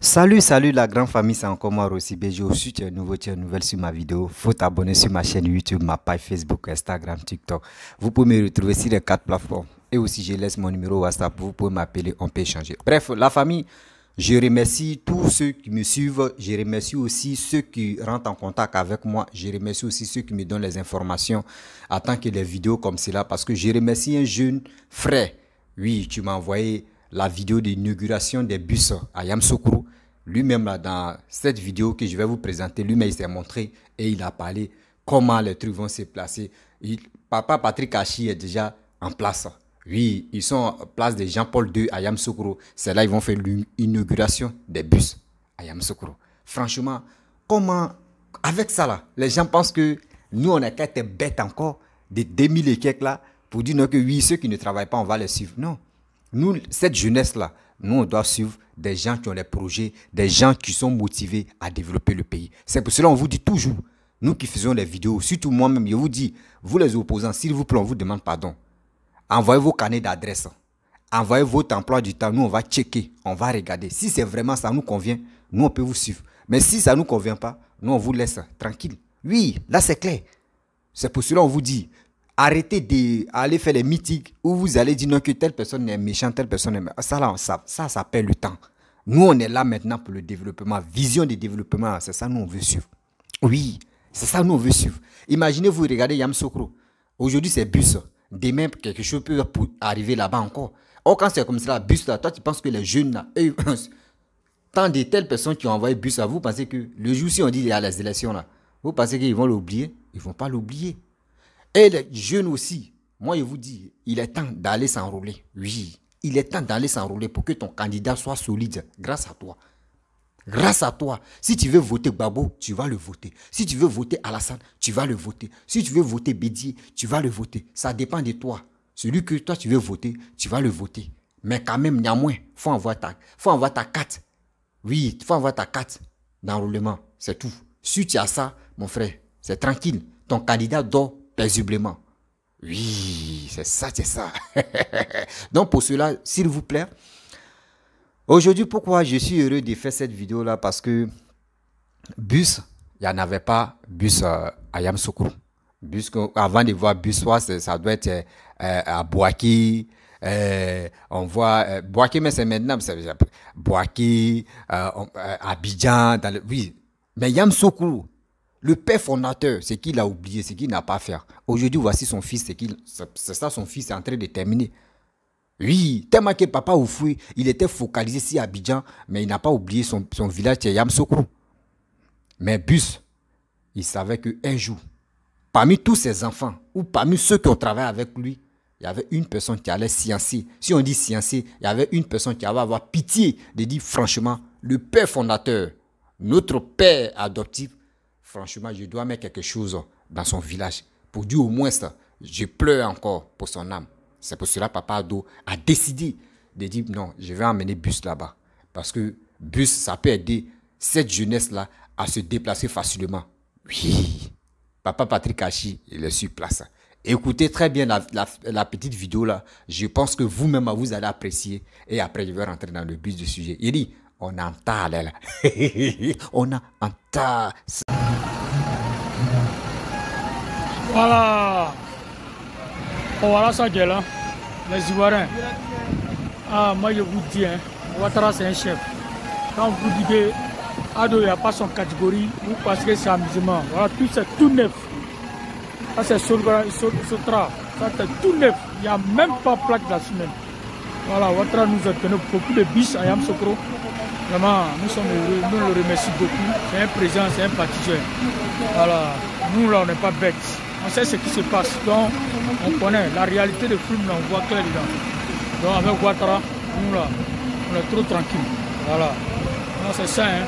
Salut la grande famille, c'est encore moi Rossi BG. Si tu es nouveau, tu es nouvelle sur ma vidéo, faut t'abonner sur ma chaîne YouTube, ma page Facebook, Instagram, TikTok. Vous pouvez me retrouver sur les 4 plateformes. Et aussi, je laisse mon numéro WhatsApp, vous pouvez m'appeler, on peut échanger. Bref, la famille, je remercie tous ceux qui me suivent. Je remercie aussi ceux qui rentrent en contact avec moi. Je remercie aussi ceux qui me donnent les informations en tant que les vidéos comme cela. Parce que je remercie un jeune frère. Oui, tu m'as envoyé la vidéo d'inauguration des bus à Yamoussoukro. Lui-même, là, dans cette vidéo que je vais vous présenter, lui-même, il s'est montré et il a parlé comment les trucs vont se placer. Papa Patrick Hachi est déjà en place. Oui, ils sont en place de Jean-Paul II à Yamoussoukro. C'est là qu'ils vont faire l'inauguration des bus à Yamoussoukro. Franchement, comment, avec ça, là, les gens pensent que nous, on est qu'à être bêtes encore, de 2000 et quelques là, pour dire non, que oui, ceux qui ne travaillent pas, on va les suivre. Non. Nous, cette jeunesse-là, nous, on doit suivre des gens qui ont des projets, des gens qui sont motivés à développer le pays. C'est pour cela qu'on vous dit toujours, nous qui faisons les vidéos, surtout moi-même, je vous dis, vous les opposants, s'il vous plaît, on vous demande pardon. Envoyez vos carnets d'adresse. Envoyez votre emploi du temps. Nous, on va checker, on va regarder. Si c'est vraiment ça nous convient, nous, on peut vous suivre. Mais si ça ne nous convient pas, nous, on vous laisse tranquille. Oui, là, c'est clair. C'est pour cela qu'on vous dit, arrêtez d'aller faire les meetings où vous allez dire non que telle personne est méchante, telle personne est méchante. Ça perd le temps. Nous, on est là maintenant pour le développement. Vision de développement, c'est ça nous, on veut suivre. Oui, c'est ça nous, on veut suivre. Imaginez, vous regardez Yamoussoukro. Aujourd'hui, c'est bus. Demain, quelque chose peut arriver là-bas encore. Or, quand c'est comme ça, bus là, toi, tu penses que les jeunes là, tant de telles personnes qui ont envoyé bus à vous, pensez que le jour si on dit il y a les élections là, vous pensez qu'ils vont l'oublier? Ils ne vont pas l'oublier. Et les jeunes aussi, moi je vous dis, il est temps d'aller s'enrôler. Oui, il est temps d'aller s'enrôler pour que ton candidat soit solide grâce à toi. Grâce à toi. Si tu veux voter Babo, tu vas le voter. Si tu veux voter Alassane, tu vas le voter. Si tu veux voter Bédier, tu vas le voter. Ça dépend de toi. Celui que toi tu veux voter, tu vas le voter. Mais quand même, néanmoins, il faut envoyer ta carte. Oui, il faut envoyer ta carte d'enrôlement. C'est tout. Si tu as ça, mon frère, c'est tranquille. Ton candidat dort paisiblement. Oui, c'est ça, c'est ça. Donc pour cela, s'il vous plaît, aujourd'hui, pourquoi je suis heureux de faire cette vidéo-là? Parce que bus, il n'y en avait pas bus à Yamoussoukro. Bus, avant de voir bus, ça doit être à Boaké. On voit Boaké, mais c'est maintenant. Boaké, Abidjan. Oui, mais Yamoussoukro, le père fondateur, c'est qu'il a oublié, c'est qu'il n'a pas fait. Aujourd'hui, voici son fils, c'est ça son fils est en train de terminer. Oui, tellement que papa Oufoui, il était focalisé ici à Abidjan, mais il n'a pas oublié son village, c'est Yamoussoukro. Mais Bus, il savait qu'un jour, parmi tous ses enfants, ou parmi ceux qui ont travaillé avec lui, il y avait une personne qui allait sciencer. Si on dit sciencer, il y avait une personne qui allait avoir pitié de dire franchement, le père fondateur, notre père adoptif, franchement, je dois mettre quelque chose dans son village. Pour dire au moins ça, je pleure encore pour son âme. C'est pour cela que Papa Ado a décidé de dire non, je vais emmener Bus là-bas. Parce que Bus, ça peut aider cette jeunesse-là à se déplacer facilement. Oui, Papa Patrick Hachi, il est sur place. Écoutez très bien la petite vidéo là. Je pense que vous-même, vous allez apprécier. Et après, je vais rentrer dans le but du sujet. Il dit, on a un tas là. On a un tas. Voilà. Oh, voilà ça gueule, hein. Les Ivoiriens. Ah, moi je vous dis, hein, Ouattara c'est un chef. Quand vous dites que Ado n'a pas son catégorie, vous pensez que c'est amusement. Voilà, tout c'est tout neuf. Ça c'est Sotra. Ça c'est tout neuf. Il n'y a même pas plaque de la semaine. Voilà, Ouattara nous a donné beaucoup de bis à Yamoussoukro. Vraiment, nous sommes heureux, nous le remercions beaucoup. C'est un président, c'est un partisan. Voilà, nous là on n'est pas bêtes. On sait ce qui se passe, donc on connaît la réalité de film, là, on voit clair dedans. Donc avec Ouattara, nous là, on est trop tranquille. Voilà, donc c'est ça. Hein.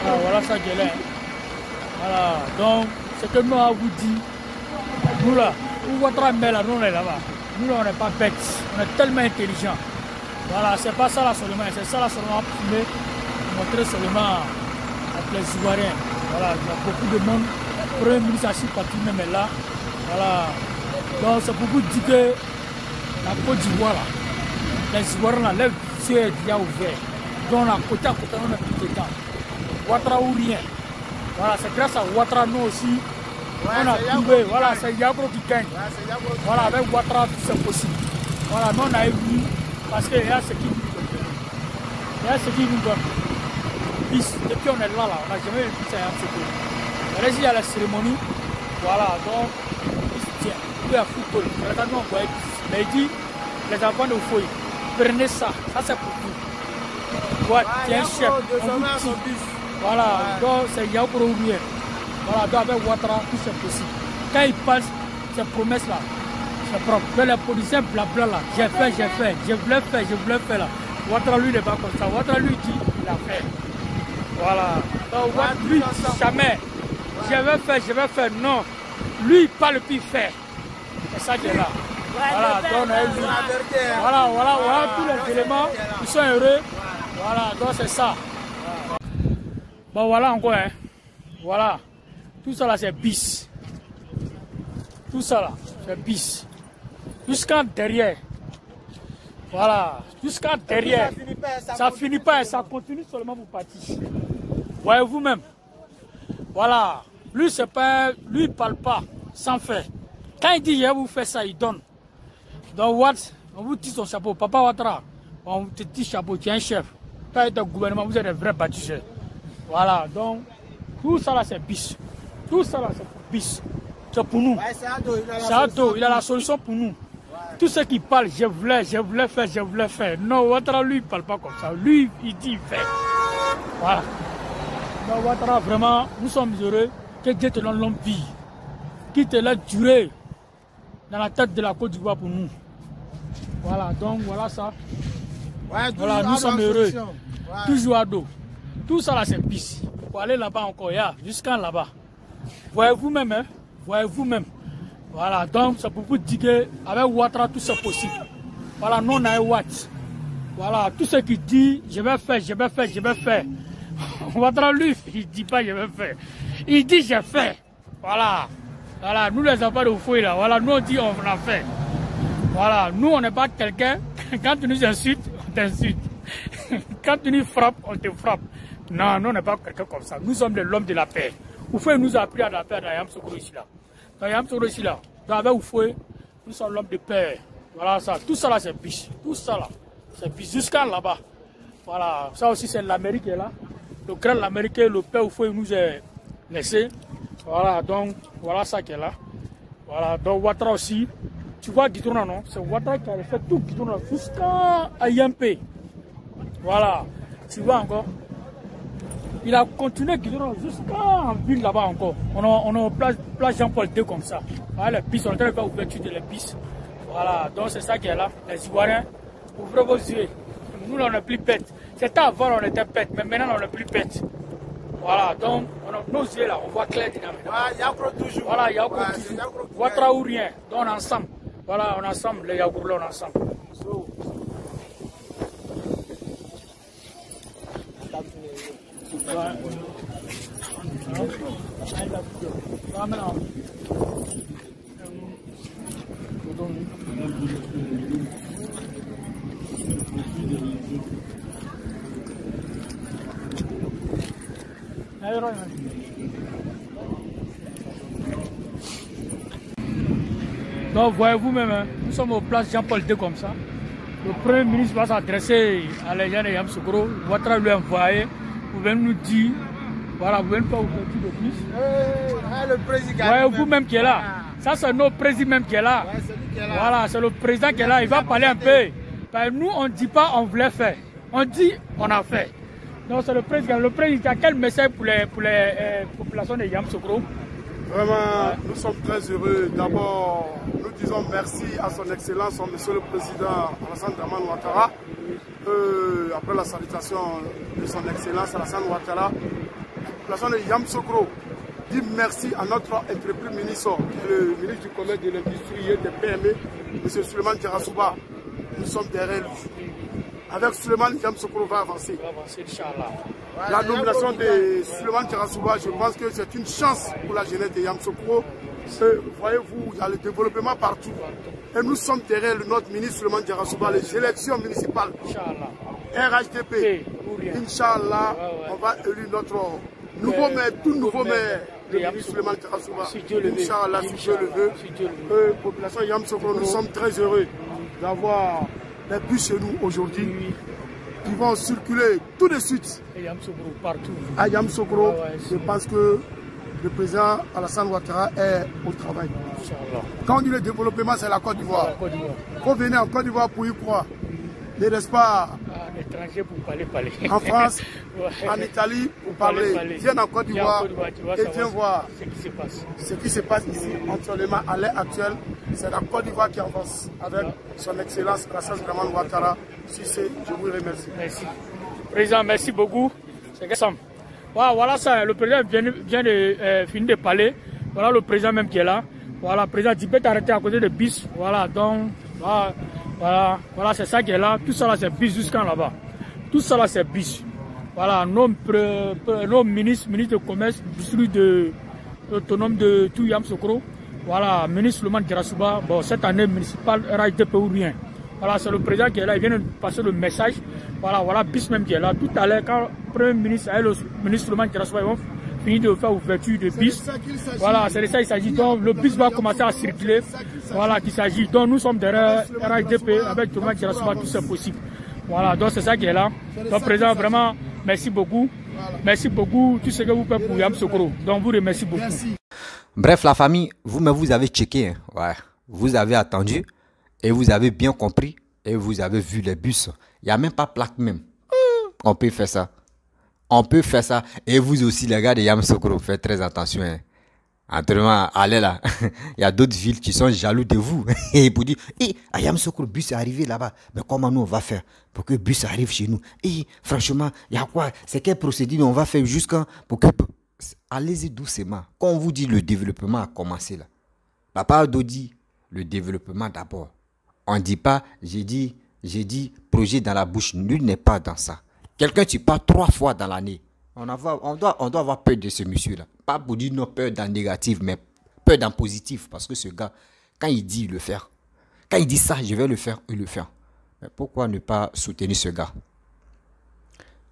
Alors, voilà ça gueule. Hein. Voilà, donc ce que nous on vous dit, nous là, où Ouattara met là, nous on est là-bas. Nous là on n'est pas bêtes, on est tellement intelligents. Voilà, c'est pas ça là seulement, c'est ça là seulement pour montrer seulement les Ivoiriens. Voilà, il y a beaucoup de monde Premier ministre Achille Patoume même est là. Voilà. Donc c'est pour vous dire que la Côte d'Ivoire, les Ivoiriens, là, leur yeux est déjà ouvert. Donc on a côté à côté, on a plus de temps. Ouattara ou rien. Voilà, c'est grâce à Ouattara nous aussi. Ouais, on a trouvé, voilà, c'est Yagro qui gagne. Ouais, voilà, avec Ouattara, tout c'est possible. Voilà, nous on a vu, parce qu'il y a ce qui nous donne. Il y a ce qui nous donne. Depuis on est là, on n'a jamais vu ça. Mais il y a la cérémonie. Voilà, donc, il se tient. Il y a football. Mais il dit, les enfants de fouille, prenez ça. Ça c'est pour vous. Ouais, tiens, chef. Voilà, donc c'est Yagro ou rien. Voilà, donc avec Ouattara, tout c'est possible. Quand il passe ces promesses-là, c'est propre. Que les policiers blabla là, j'ai fait, je voulais faire là. Ouattara lui n'est pas comme ça. Ouattara lui dit, il a fait. Voilà. Donc lui, jamais. Je vais faire. Non. Lui, il parle puis il fait. C'est ça qui est là. Voilà, donc on a vu. Voilà, tous les éléments, ils sont heureux. Voilà, donc c'est ça. Bon, voilà encore, hein. Voilà. Tout ça là, c'est bis. Tout ça là, c'est bis. Jusqu'à derrière. Voilà. Jusqu'à derrière. Ça finit pas, ça continue seulement pour partir. Voyez vous-même. Voilà. Lui, c'est pas. Lui, il parle pas sans faire. Quand il dit je vais vous faire ça, il donne. Donc, on vous tire son chapeau. Papa Ouattara, on te tire chapeau, tu es un chef. Quand il est au gouvernement, vous êtes des vrais bâtisseurs. Voilà. Donc, tout ça là, c'est bis. Tout ça là, c'est bis. C'est pour nous. C'est Ado, il a la solution pour nous. Tout ce qui parle, je voulais faire. Non, Ouattara, lui, il ne parle pas comme ça. Lui, il dit, il fait. Voilà. Donc, Ouattara, vraiment, nous sommes heureux que Dieu te donne longue vie. Qui te l'a duré dans la tête de la Côte d'Ivoire pour nous. Voilà, donc voilà ça. Voilà, nous sommes heureux. Toujours à dos. Tout ça là, c'est pisse. Pour aller là-bas encore, jusqu'à là-bas. Voyez vous-même, hein. Voyez vous-même. Voilà, donc c'est pour vous dire qu'avec Ouattara, tout c'est possible. Voilà, nous on a un Watt. Voilà, tout ce qu'il dit, je vais faire. Ouattara, lui, il ne dit pas je vais faire. Il dit j'ai fait. Voilà. Voilà, nous les enfants de fouille là, voilà, nous on dit on a fait. Voilà, nous on n'est pas quelqu'un, quand tu nous insultes, on t'insulte. Quand tu nous frappes, on te frappe. Non, nous on n'est pas quelqu'un comme ça. Nous sommes l'homme de la paix. Oufoué nous a appris à la paix dans Yamsoukro ici là. Dans Yamsoukro ici là. Avec Oufoué, nous sommes l'homme de paix. Voilà ça. Tout ça là c'est biche. Tout ça là. C'est biche. Jusqu'à là-bas. Voilà. Ça aussi c'est l'Amérique qui est là. Le grand l'Amérique, le père Oufoué nous a laissé. Voilà. Donc voilà ça qui est là. Voilà. Donc Ouattara aussi. Tu vois Guidouna non? C'est Ouattara qui a fait tout Guidouna jusqu'à Yampe. Voilà. Tu vois encore? Il a continué jusqu'en ville là-bas encore. On a place Jean-Paul II comme ça. Voilà les pistes, on est en train de faire l'ouverture de les pistes. Voilà, donc c'est ça qui est là. Les Ivoiriens, ouvrez vos yeux. Nous, on n'est plus bêtes. C'était avant, on était bêtes, mais maintenant, on n'est plus bêtes. Voilà, donc nos yeux là, on voit clair dedans. Yagro toujours. Voilà, Yagro toujours. Ouattara ou rien. Donc on est ensemble. Voilà, on est ensemble, les Yagro là, on est ensemble. Donc voyez vous-même, hein, nous sommes au place Jean-Paul II comme ça. Le Premier ministre va s'adresser à les gens de Yamsoukro. Ouattara lui a envoyé. Vous venez nous dire, voilà, vous venez pas vous dire de plus. Le président. Voyez vous-même qui est là. Ça c'est notre président même qui est là. Voilà, c'est le président qui est là. Il va parler un peu. Parce que nous, on ne dit pas on voulait faire. On dit on a fait. Donc c'est le président. Le président, quel message pour les populations de Yamsoukro? Vraiment, nous sommes très heureux. D'abord, nous disons merci à son Excellence, Monsieur le Président Alassane Dramane Ouattara. Après la salutation de son Excellence Alassane Ouattara, la population de Yamsoukro dit merci à notre entreprise ministre, le ministre du Commerce, de l'Industrie et des PME, M. Suleiman Djarassouba. Nous sommes derrière lui. Avec Suleiman, Yamsoukro va avancer. Inch'Allah. La nomination de Suleiman Tcharassouba, je pense que c'est une chance pour la jeunesse de Yamoussoukro. Voyez-vous, il y a le développement partout. Et nous sommes derrière notre ministre Suleiman Tcharassouba, les élections municipales. RHDP, Inch'Allah, on va élire notre nouveau maire, tout nouveau maire, le ministre Suleiman Tcharassouba. Inch'Allah, si Dieu le veut. Population Yamoussoukro, nous sommes très heureux d'avoir les bus chez nous aujourd'hui. Qui vont circuler tout de suite partout. À Yamoussoukro. Je pense que le président Alassane Ouattara est au travail. Quand on dit le développement, c'est la Côte d'Ivoire. Il faut venir en Côte d'Ivoire pour y croire. Ne reste pas en France, en Italie pour parler. Viens en Côte d'Ivoire et viens voir ce qui se passe ici. Actuellement, à l'heure actuelle, c'est la Côte d'Ivoire qui avance avec son Excellence Alassane Ouattara. Si c'est, je vous remercie. Merci. Président, merci beaucoup. Voilà ça, le président vient de finir de parler. Voilà le président même qui est là. Voilà, le président Dibet arrêté à côté de bis. Voilà, donc, voilà c'est ça qui est là. Tout ça là, c'est bis jusqu'en là-bas. Tout ça là, c'est bis. Voilà, nos ministres de commerce, district autonome de tout Yamoussoukro. Voilà, ministre Suleiman Tcharassouba. Bon, cette année municipale, RHDP ou rien. Voilà, c'est le président qui est là, il vient de passer le message. Voilà, bis même qui est là. Tout à l'heure, quand le Premier ministre et le ministre Suleiman Tcharassouba vont finir de faire l'ouverture de bis. Voilà, c'est de ça qu'il s'agit. Donc, le bis va commencer à circuler. Voilà, qu'il s'agit. Donc, nous sommes derrière RHDP avec Suleiman Tcharassouba, tout c'est possible. Voilà, donc c'est ça qui est là. Donc, président, vraiment, merci beaucoup. Merci beaucoup, tout ce que vous faites pour Yamoussoukro. Donc, vous remercie beaucoup. Bref, la famille, vous avez checké. Hein. Ouais, vous avez attendu. Et vous avez bien compris et vous avez vu les bus. Il n'y a même pas plaque même. On peut faire ça. On peut faire ça. Et vous aussi, les gars de Yamoussoukro, faites très attention. Hein. Autrement, allez là. Il y a d'autres villes qui sont jaloux de vous. Et pour dire, à Yamoussoukro, le bus est arrivé là-bas. Mais comment nous on va faire pour que le bus arrive chez nous? Franchement, il y a quoi? C'est quelle procédure on va faire jusqu'à pour que... Allez-y doucement. Quand on vous dit le développement a commencé là. Papa Ado dit le développement d'abord. On ne dit pas, j'ai dit projet dans la bouche. Nul n'est pas dans ça. Quelqu'un tu parles 3 fois dans l'année. On doit avoir peur de ce monsieur-là. Pas pour dire non, peur dans le négatif, mais peur dans le positif. Parce que ce gars, quand il dit, il le fait. Quand il dit ça, je vais le faire, il le fait. Mais pourquoi ne pas soutenir ce gars?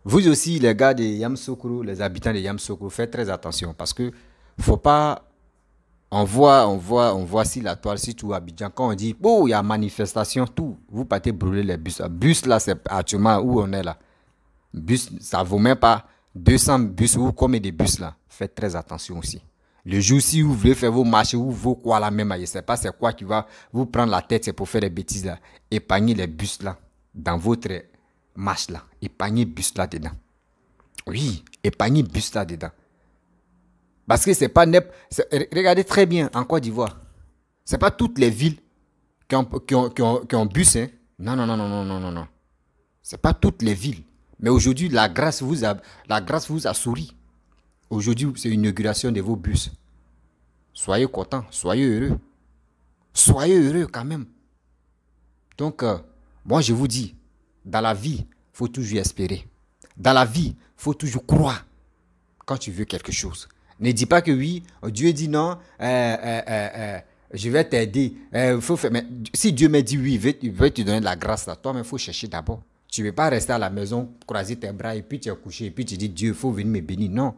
Vous aussi, les gars de Yamoussoukro, les habitants de Yamoussoukro, faites très attention. Parce que faut pas... On voit si la toile, si tout Abidjan, quand on dit, oh, il y a manifestation, tout, vous partez brûler les bus. Bus là, c'est actuellement où on est là. Bus, ça vaut même pas 200 bus ou combien de bus là. Faites très attention aussi. Le jour si vous voulez faire vos marchés ou vos quoi là même, je ne sais pas c'est quoi qui va vous prendre la tête, c'est pour faire des bêtises là. Épargnez les bus là dans votre marche là. Épargnez bus là dedans. Oui, épargnez bus là dedans. Parce que c'est pas... Regardez très bien en Côte d'Ivoire. C'est pas toutes les villes qui ont bus. Hein. Non. C'est pas toutes les villes. Mais aujourd'hui, la grâce vous a souri. Aujourd'hui, c'est l'inauguration de vos bus. Soyez contents, soyez heureux. Soyez heureux quand même. Donc, moi je vous dis, dans la vie, il faut toujours espérer. Dans la vie, il faut toujours croire quand tu veux quelque chose. Ne dis pas que oui, Dieu dit non, je vais t'aider. Mais si Dieu me dit oui, il veut te donner de la grâce là, toi, mais il faut chercher d'abord. Tu ne veux pas rester à la maison, croiser tes bras et puis tu es couché et puis tu dis Dieu, il faut venir me bénir. Non.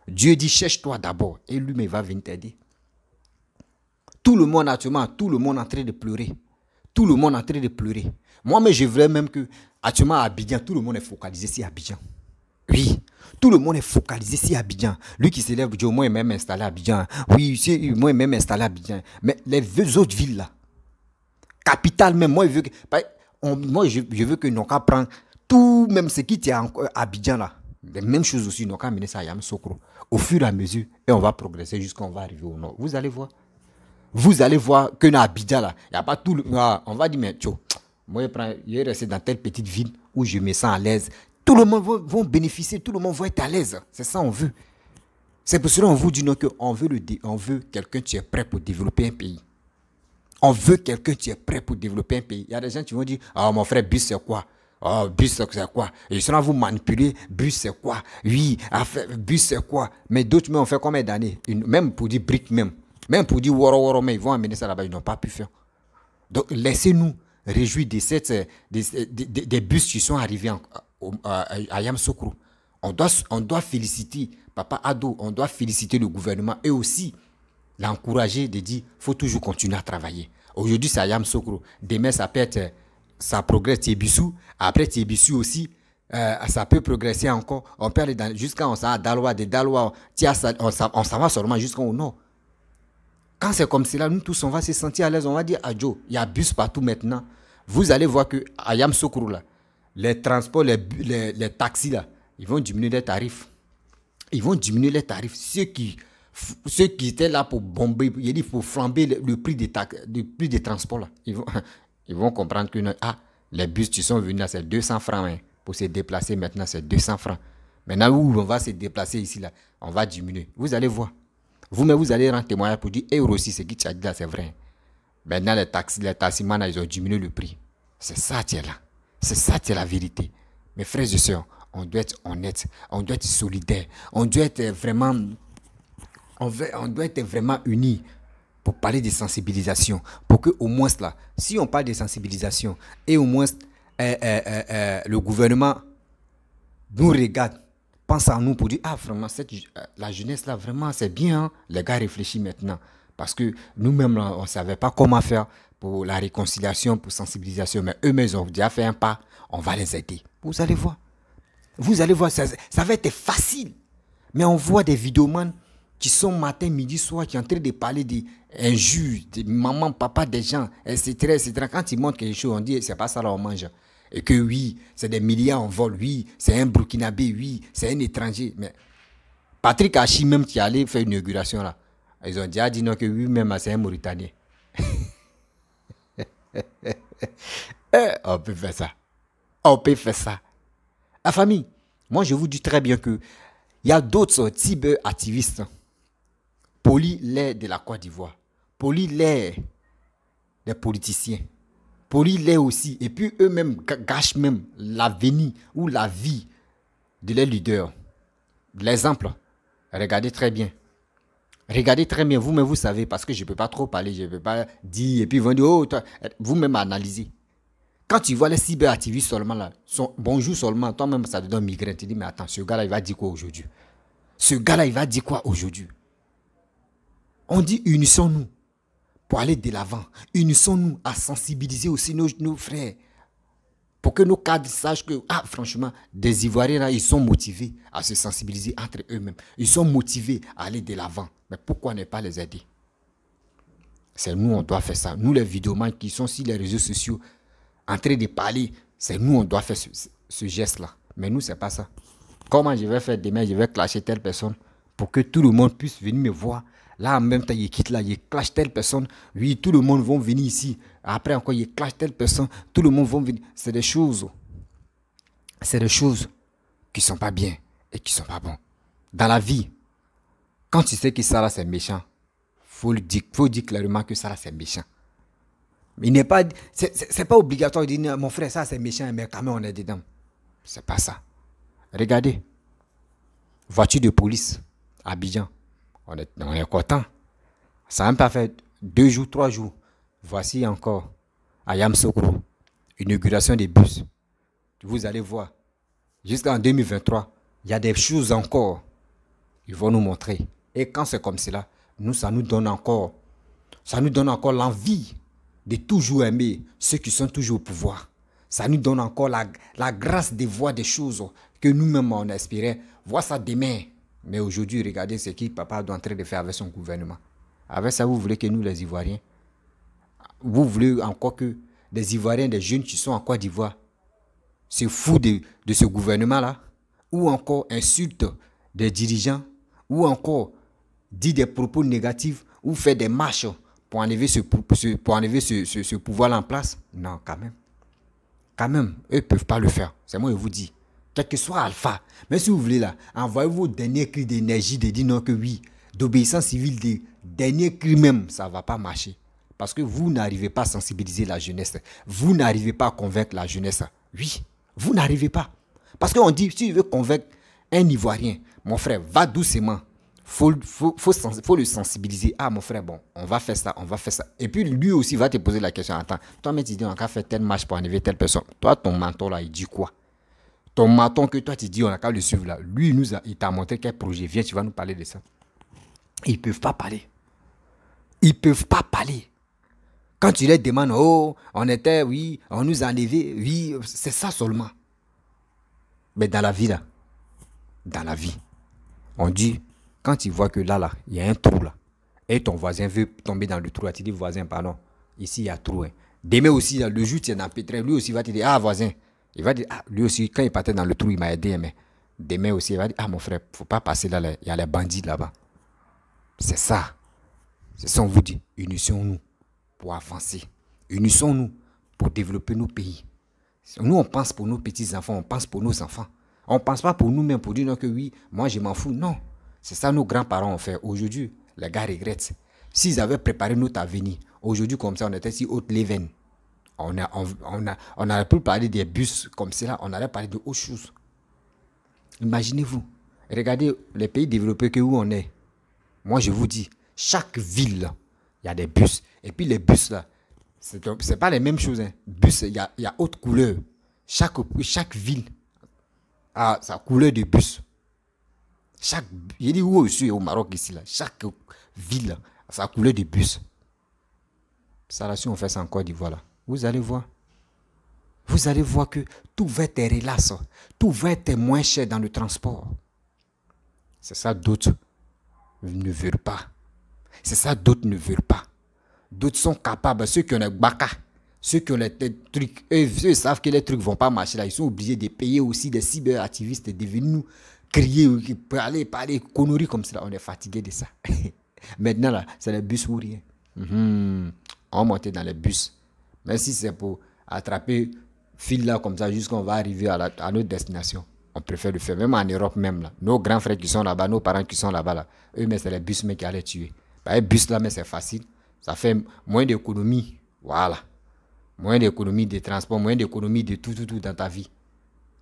Dieu dit cherche-toi d'abord et lui, il va venir t'aider. Tout le monde actuellement, tout le monde est en train de pleurer. Tout le monde est en train de pleurer. Moi, mais je voudrais même que actuellement à Abidjan, tout le monde est focalisé sur Abidjan. Oui, tout le monde est focalisé sur Abidjan. Lui qui s'élève, dit, moi, il même installé à Abidjan. Oui, moi, il même installé à Abidjan. Mais les deux autres villes là, capitale même, moi, je veux que nous qu'à prendre tout, même ce qui est à Abidjan là. Les mêmes choses aussi, nous qu'à mener ça à Yamoussoukro. Au fur et à mesure, et on va progresser jusqu'à on va arriver au nord. Vous allez voir. Vous allez voir que dans Abidjan là, il n'y a pas tout le... on va dire, mais tcho, moi, je vais rester dans telle petite ville où je me sens à l'aise. Tout le monde va bénéficier, tout le monde va être à l'aise. C'est ça qu'on veut. C'est pour cela qu'on vous dit non, qu'on veut quelqu'un qui est prêt pour développer un pays. On veut quelqu'un qui est prêt pour développer un pays. Il y a des gens qui vont dire, ah mon frère, bus c'est quoi? Oh, bus, c'est quoi? Et sinon, vous manipulez, bus, c'est quoi? Oui, bus, c'est quoi? Mais d'autres, mais on fait combien d'années? Même pour dire briques, même pour dire woro, mais ils vont amener ça là-bas, ils n'ont pas pu faire. Donc, laissez-nous réjouir des bus qui sont arrivés à Yamoussoukro. On doit féliciter Papa Ado, on doit féliciter le gouvernement et aussi l'encourager de dire faut toujours continuer à travailler. Aujourd'hui, c'est à Yamoussoukro. Demain, ça peut être, ça progresse Tiebissou. Après Tiebissou aussi, ça peut progresser encore. On peut aller jusqu'à on s'en va Daloa, de Daloa, on s'en va seulement jusqu'au nord. Quand c'est comme cela, nous tous, on va se sentir à l'aise. On va dire, Adjo, il y a bus partout maintenant. Vous allez voir qu'à Yamoussoukro, là, les transports, les taxis, là, ils vont diminuer les tarifs. Ils vont diminuer les tarifs. Ceux qui étaient là pour bomber, pour flamber le prix des transports, là, ils vont comprendre que les bus qui sont venus là, c'est 200 francs. Hein, pour se déplacer maintenant, c'est 200 francs. Maintenant, où on va se déplacer ici, là, on va diminuer. Vous allez voir. Vous-même, vous allez rendre témoignage pour dire, aussi, ce qui t'a dit là, c'est vrai. Maintenant, les taximans, ils ont diminué le prix. C'est ça qui est là. C'est ça qui est la vérité. Mes frères et sœurs, on doit être honnête, on doit être solidaire, on doit être vraiment, unis pour parler de sensibilisation. Pour que au moins là, si on parle de sensibilisation et au moins le gouvernement nous regarde, pense à nous pour dire, vraiment, la jeunesse là, vraiment, c'est bien. Hein? Les gars réfléchissent maintenant. Parce que nous-mêmes, on ne savait pas comment faire pour la réconciliation, pour sensibilisation. Mais eux-mêmes, ils ont déjà fait un pas. On va les aider. Vous allez voir. Vous allez voir, ça va être facile. Mais on voit des vidéomans qui sont matin, midi, soir, qui sont en train de parler d'injures, de maman, papa des gens, etc., etc. Quand ils montrent quelque chose, on dit, c'est pas ça là, on mange. Et que oui, c'est des milliards en vol, oui, c'est un Burkinabé, oui, c'est un étranger. Mais Patrick Hachi même qui allait faire une inauguration là, ils ont déjà dit non que lui-même c'est un Mauritanien. On peut faire ça. On peut faire ça. La famille, moi je vous dis très bien que il y a d'autres cyber-activistes. Poli l'est de la Côte d'Ivoire. Poli l'est des politiciens. Poli l'est aussi. Et puis eux-mêmes gâchent même l'avenir ou la vie de leurs leaders. L'exemple, regardez très bien. Regardez très bien, vous-même vous savez, parce que je ne peux pas trop parler, je ne peux pas dire, et puis ils vont dire, oh, vous-même analysez. Quand tu vois les cyberactivistes seulement là, bonjour seulement, toi-même ça te donne migraine, tu dis, mais attends, ce gars-là, il va dire quoi aujourd'hui? Ce gars-là, il va dire quoi aujourd'hui? On dit, unissons-nous pour aller de l'avant. Unissons-nous à sensibiliser aussi nos frères. Pour que nos cadres sachent que, franchement, des Ivoiriens, là, ils sont motivés à se sensibiliser entre eux-mêmes. Ils sont motivés à aller de l'avant. Mais pourquoi ne pas les aider? C'est nous, on doit faire ça. Nous, les vidéomans qui sont sur les réseaux sociaux, en train de parler, c'est nous, on doit faire ce geste-là. Mais nous, c'est pas ça. Comment je vais faire demain, je vais clasher telle personne pour que tout le monde puisse venir me voir. Là, en même temps, il quitte là, il clash telle personne. Oui, tout le monde va venir ici. Après encore, il clash telle personne. Tout le monde va venir. C'est des choses qui ne sont pas bien et qui ne sont pas bonnes. Dans la vie, quand tu sais que ça là, c'est méchant, faut dire clairement que ça là, c'est méchant. Il n'est pas, c'est pas obligatoire de dire, mon frère, ça c'est méchant, mais quand même on est dedans. C'est pas ça. Regardez. Voiture de police à Abidjan. On est content. Ça n'a même pas fait 2 jours, 3 jours. Voici encore à Yamoussoukro, inauguration des bus. Vous allez voir. Jusqu'en 2023, il y a des choses encore. Ils vont nous montrer. Et quand c'est comme cela, ça nous donne encore l'envie de toujours aimer ceux qui sont toujours au pouvoir. Ça nous donne encore la grâce de voir des choses que nous-mêmes on espérait voir ça demain. Mais aujourd'hui, regardez ce que papa est en train de faire avec son gouvernement. Avec ça, vous voulez que nous, les Ivoiriens, vous voulez encore que des Ivoiriens, des jeunes qui sont en Côte d'Ivoire, se foutent de ce gouvernement-là, ou encore insultent des dirigeants, ou encore dit des propos négatifs, ou fait des marches pour enlever ce pouvoir-là en place. Non, quand même. Quand même, eux ne peuvent pas le faire. C'est moi qui vous dis. Quel que soit Alpha, mais si vous voulez là, envoyez vos derniers cris d'énergie de dire non que oui, d'obéissance civile, des derniers cris même, ça ne va pas marcher. Parce que vous n'arrivez pas à sensibiliser la jeunesse. Vous n'arrivez pas à convaincre la jeunesse. Oui, Vous n'arrivez pas. Parce qu'on dit, si tu veux convaincre un Ivoirien, mon frère, va doucement. Faut le sensibiliser. Ah, mon frère, bon, on va faire ça, on va faire ça. Et puis, lui aussi va te poser la question. Attends, toi, mais tu dis, on a fait telle marche pour enlever telle personne. Toi, ton menton, là, il dit quoi? Ton menton que toi, tu dis, on a qu'à le suivre, là. Lui, il t'a montré quel projet. Viens, tu vas nous parler de ça. Ils ne peuvent pas parler. Ils ne peuvent pas parler. Quand tu leur demandes, oh, on était, oui, on nous a enlevé, oui, c'est ça seulement. Mais dans la vie, là, dans la vie, on dit, quand tu vois que là, il y a un trou là, et ton voisin veut tomber dans le trou, là, tu dis, voisin, pardon, ici, il y a trou. Hein. Demain aussi, là, le jour tu es dans Pétré, lui aussi va te dire, ah, voisin, il va dire, ah, lui aussi, quand il partait dans le trou, il m'a aidé, mais demain aussi, il va dire, ah, mon frère, il ne faut pas passer là, il y a les bandits là-bas. C'est ça. C'est ça, on vous dit, unissons-nous pour avancer. Unissons-nous pour développer nos pays. Nous, on pense pour nos petits-enfants, on pense pour nos enfants. On ne pense pas pour nous-mêmes, pour dire non, que oui, moi je m'en fous. Non, c'est ça nos grands-parents ont fait. Aujourd'hui, les gars regrettent. S'ils avaient préparé notre avenir, aujourd'hui comme ça, on était si haute les veines. On n'aurait plus parlé des bus comme cela, on allait parler de autre chose. Imaginez-vous, regardez les pays développés que où on est. Moi, je vous dis, chaque ville, il y a des bus. Et puis les bus là, c'est pas les mêmes choses. Hein. Bus, il y a autre couleur. Chaque ville a sa couleur de bus. Je dis où aussi au Maroc ici là. Chaque ville a sa couleur de bus. Ça là, si on fait ça en Côte d'Ivoire là, vous allez voir. Vous allez voir que tout va être relax. Tout va être moins cher dans le transport. C'est ça d'autres ne veulent pas. C'est ça d'autres ne veulent pas. D'autres sont capables, ceux qui ont les baka, ceux qui ont les trucs, eux savent que les trucs ne vont pas marcher là. Ils sont obligés de payer aussi des cyberactivistes de venir nous crier, parler, conneries comme ça. On est fatigué de ça. Maintenant là, c'est les bus ou rien. On monte dans les bus. Même si c'est pour attraper fil là comme ça, jusqu'à on va arriver à notre destination. On préfère le faire. Même en Europe même là. Nos grands frères qui sont là-bas, nos parents qui sont là-bas là. Eux, mais c'est les bus mais qui allaient tuer. Les bus là, mais c'est facile. Ça fait moins d'économie. Voilà. Moins d'économie de transport, moins d'économie de tout dans ta vie.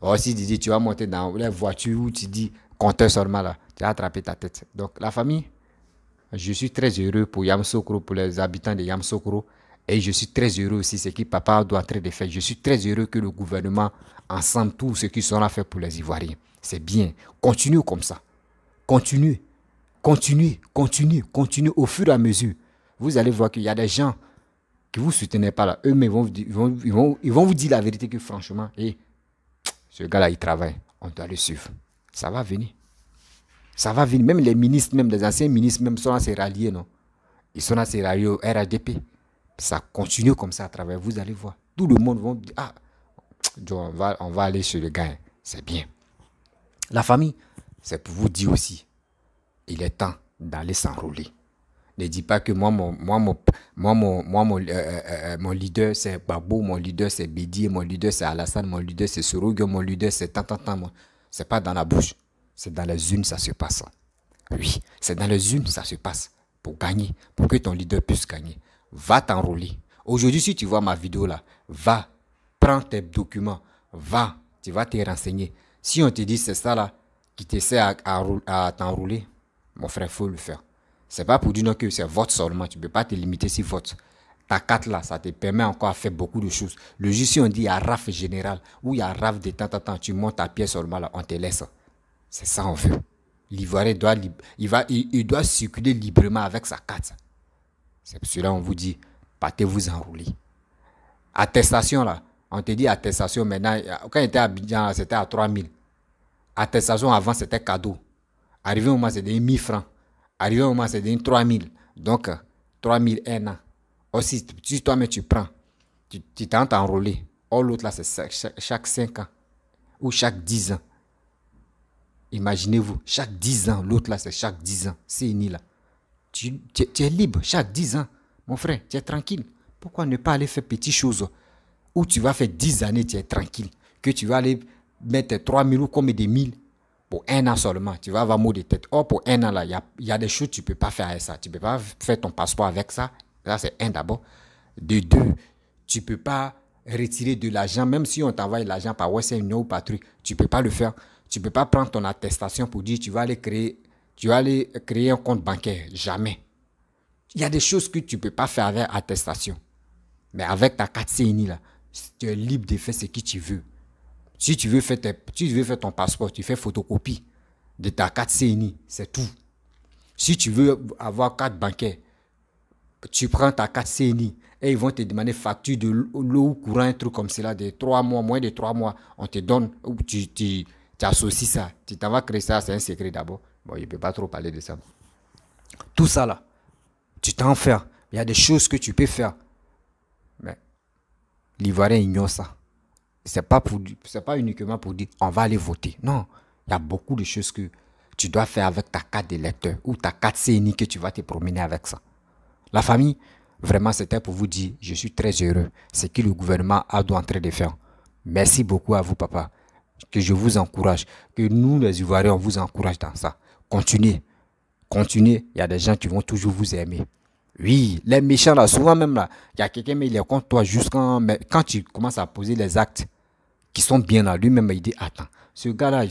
Or, si tu dis, tu vas monter dans les voitures où tu dis, compteur seulement là, tu vas attraper ta tête. Donc, la famille, je suis très heureux pour Yamoussoukro, pour les habitants de Yamoussoukro. Et je suis très heureux aussi, ce que papa doit être de faire. Je suis très heureux que le gouvernement, ensemble, tout ce qu'ils sont là fait pour les Ivoiriens. C'est bien. Continuez comme ça. Continuez. Continuez au fur et à mesure. Vous allez voir qu'il y a des gens qui ne vous soutenaient pas là. Eux-mêmes ils vont vous dire la vérité que franchement, ce gars-là, il travaille. On doit le suivre. Ça va venir. Ça va venir. Même les ministres, même les anciens ministres, même sont là, c'est ralliés, non? Ils sont là, c'est ralliés au RHDP. Ça continue comme ça à travers. Vous allez voir. Tout le monde va dire, ah, on va aller chez le gars. C'est bien. La famille, c'est pour vous dire aussi, il est temps d'aller s'enrôler. Ne dis pas que mon leader c'est Babo, mon leader c'est Bédi, mon leader c'est Alassane, mon leader c'est Sorogo, mon leader c'est tant. C'est pas dans la bouche, c'est dans les unes ça se passe. Oui, c'est dans les unes ça se passe pour gagner, pour que ton leader puisse gagner. Va t'enrôler. Aujourd'hui, si tu vois ma vidéo là, va, prends tes documents, va, tu vas te renseigner. Si on te dit c'est ça là qui te sert à t'enrôler, mon frère, il faut le faire. C'est pas pour dire non que c'est vote seulement. Tu ne peux pas te limiter si vote. Ta carte là, ça te permet encore à faire beaucoup de choses. Le jour si on dit il y a RAF général ou il y a RAF de temps, tu montes à pied seulement là, on te laisse. C'est ça on veut. L'Ivoirien doit circuler librement avec sa carte. C'est pour cela on vous dit, partez-vous enrouler. Attestation là, on te dit attestation maintenant. Quand il était à Abidjan, c'était à 3000. Attestation avant, c'était cadeau. Arrivé au moment, c'était 1000 francs. Arrivé au moment, c'est 3000. Donc, 3000 un an. Aussi, si toi-même tu prends, tu t'es enrôlé. Or, l'autre là, c'est chaque 5 ans. Ou chaque 10 ans. Imaginez-vous, chaque 10 ans. L'autre là, c'est chaque 10 ans. C'est une là. Tu es libre chaque 10 ans. Mon frère, tu es tranquille. Pourquoi ne pas aller faire petites choses où tu vas faire 10 années, tu es tranquille. Que tu vas aller mettre 3000 ou comme des 1000. Pour un an seulement, tu vas avoir mot de tête. Or, pour un an, là, il y a des choses que tu ne peux pas faire avec ça. Tu ne peux pas faire ton passeport avec ça. Ça, c'est un d'abord. De deux, tu ne peux pas retirer de l'argent, même si on t'envoie l'argent par Western Union ou par truc, tu ne peux pas le faire. Tu ne peux pas prendre ton attestation pour dire tu vas aller créer un compte bancaire. Jamais. Il y a des choses que tu ne peux pas faire avec attestation. Mais avec ta carte CNI, là, tu es libre de faire ce que tu veux. Si tu veux faire ton passeport, tu fais photocopie de ta carte CNI, c'est tout. Si tu veux avoir carte bancaire, tu prends ta carte CNI et ils vont te demander facture de l'eau courant, un truc comme cela, de 3 mois, moins de 3 mois. On te donne, tu associes ça. Tu t'en vas créer ça, c'est un secret d'abord. Bon, je ne peux pas trop parler de ça. Tout ça là, tu t'en fais. Il y a des choses que tu peux faire. Mais l'Ivoirien ignore ça. Ce n'est pas uniquement pour dire on va aller voter. Non, il y a beaucoup de choses que tu dois faire avec ta carte d'électeur ou ta carte CNI que tu vas te promener avec ça. La famille, vraiment, c'était pour vous dire, je suis très heureux. C'est ce que le gouvernement a en train de faire. Merci beaucoup à vous, papa. Que je vous encourage. Que nous, les Ivoiriens, on vous encourage dans ça. Continuez. Continuez. Il y a des gens qui vont toujours vous aimer. Oui, les méchants, là, souvent même, là, il y a quelqu'un, mais il est contre toi mais quand tu commences à poser les actes qui sont bien là, lui-même, il dit, attends, ce gars-là,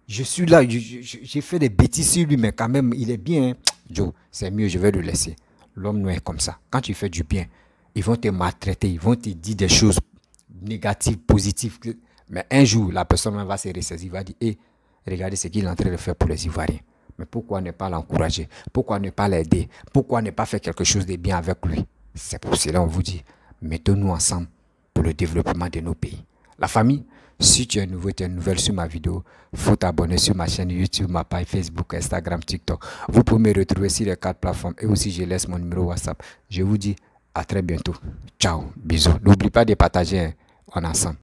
je suis là, j'ai fait des bêtises sur lui, mais quand même, il est bien. Hein. Joe, c'est mieux, je vais le laisser. L'homme non est comme ça. Quand tu fais du bien, ils vont te maltraiter, ils vont te dire des choses négatives, positives. Mais un jour, la personne va se ressaisir, va dire, hey, regardez ce qu'il est en train de faire pour les Ivoiriens. Mais pourquoi ne pas l'encourager? Pourquoi ne pas l'aider? Pourquoi ne pas faire quelque chose de bien avec lui? C'est pour cela qu'on vous dit, mettons-nous ensemble pour le développement de nos pays. La famille, si tu es nouveau, tu es nouvelle sur ma vidéo, il faut t'abonner sur ma chaîne YouTube, ma page Facebook, Instagram, TikTok. Vous pouvez me retrouver sur les 4 plateformes et aussi je laisse mon numéro WhatsApp. Je vous dis à très bientôt. Ciao, bisous. N'oublie pas de partager, on est ensemble.